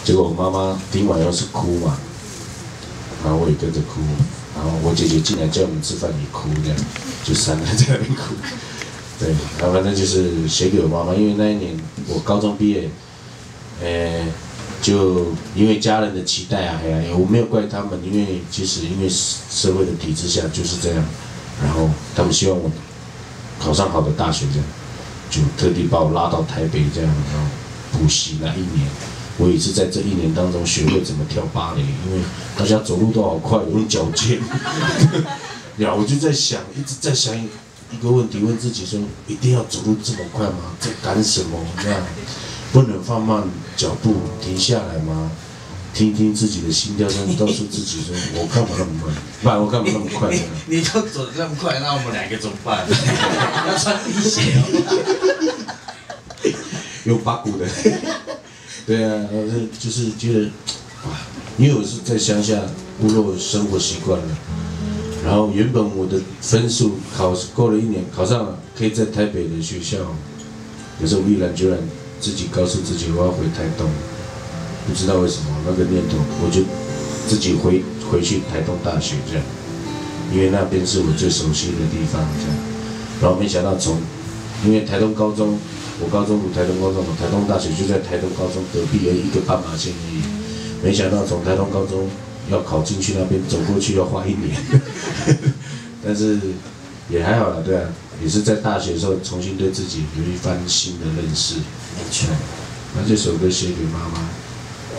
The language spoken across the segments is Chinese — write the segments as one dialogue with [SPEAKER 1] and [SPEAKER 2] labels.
[SPEAKER 1] 结果我妈妈听完以后是哭嘛，然后我也跟着哭，然后我姐姐进来叫我们吃饭也哭，这样就三个人在那边哭。对，然后反正就是写给我妈妈，因为那一年我高中毕业，就因为家人的期待啊，我没有怪他们，因为其实因为社会的体制下就是这样，然后他们希望我考上好的大学，这样就特地把我拉到台北这样，然后补习那一年。我也是在这一年当中学会怎么跳芭蕾，因为大家走路都好快，用脚尖。呀，我就在想，一直在想一个问题，问自己说：一定要走路这么快吗？在赶什么？这样不能放慢脚步，停下来吗？听听自己的心跳声，告诉自己说：我干嘛那么慢？不然我干嘛那么快呢？
[SPEAKER 2] 你就走得那么快，那我们两个怎么办？要穿皮鞋哦。
[SPEAKER 1] 有八股的。对啊，就是觉得，因为我是在乡下部落生活习惯了，然后原本我的分数过了一年，考上了，可以在台北的学校，可是我毅然决然自己告诉自己我要回台东，不知道为什么那个念头，我就自己回去台东大学这样，因为那边是我最熟悉的地方这样，然后没想到因为台东高中。我高中读台东高中，台东大学就在台东高中隔壁，一个斑马线而已。没想到从台东高中要考进去那边走过去要花1年，但是也还好啦，对啊，也是在大学的时候重新对自己有一番新的认识。
[SPEAKER 2] 没错。
[SPEAKER 1] 那这首歌写给妈妈，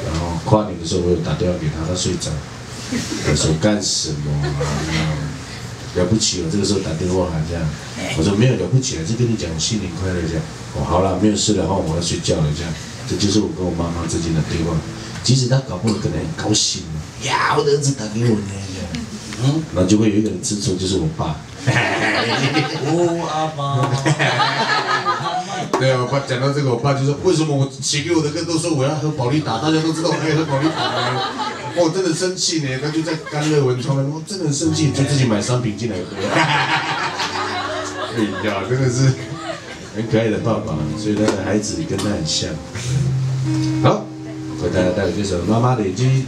[SPEAKER 1] 然后跨年的时候我有打电话给她，她睡着。我说干什么啊？了不起了，这个时候打电话还这样。我说没有了不起了，就跟你讲新年快乐这样。哦，好了，没有事了，然后我要睡觉了这样。这就是我跟我妈妈之间的对话。其实她搞不好可能很高兴呀，我的儿子打给我呢这样。然后就会有一个人吃醋，就是我爸。
[SPEAKER 2] 阿爸。
[SPEAKER 1] 对啊，我爸讲到这个，我爸就说：为什么我写给我的歌都说我要喝保利达，大家都知道我可以喝保利达。我真的生气呢，他就在甘乐文创，我真的很生气，就自己买商品进来喝。哎呀，真的是很可爱的爸爸，所以他的孩子跟他很像。好，为大家带来这首《妈妈的眼睛》。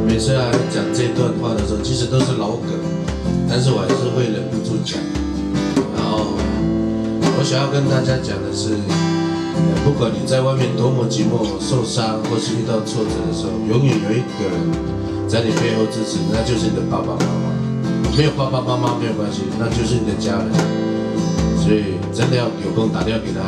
[SPEAKER 1] 每次来讲这段话的时候，其实都是老梗，但是我还是会忍不住讲。然后，我想要跟大家讲的是，不管你在外面多么寂寞、受伤，或是遇到挫折的时候，永远有一个人在你背后支持，那就是你的爸爸妈妈。没有爸爸妈妈没有关系，那就是你的家人。所以真的要有空打电话给他。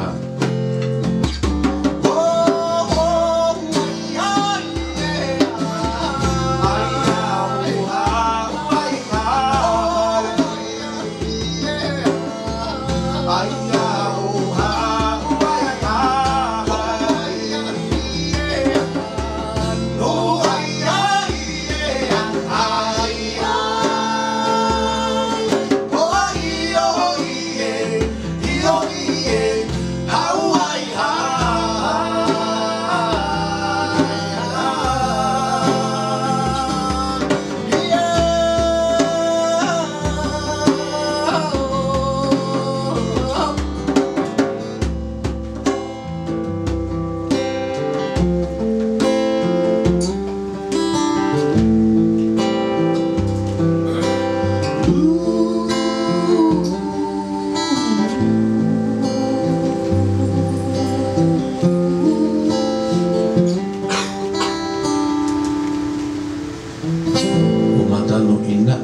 [SPEAKER 1] 我马达录音了，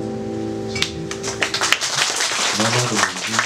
[SPEAKER 1] 妈妈的录音。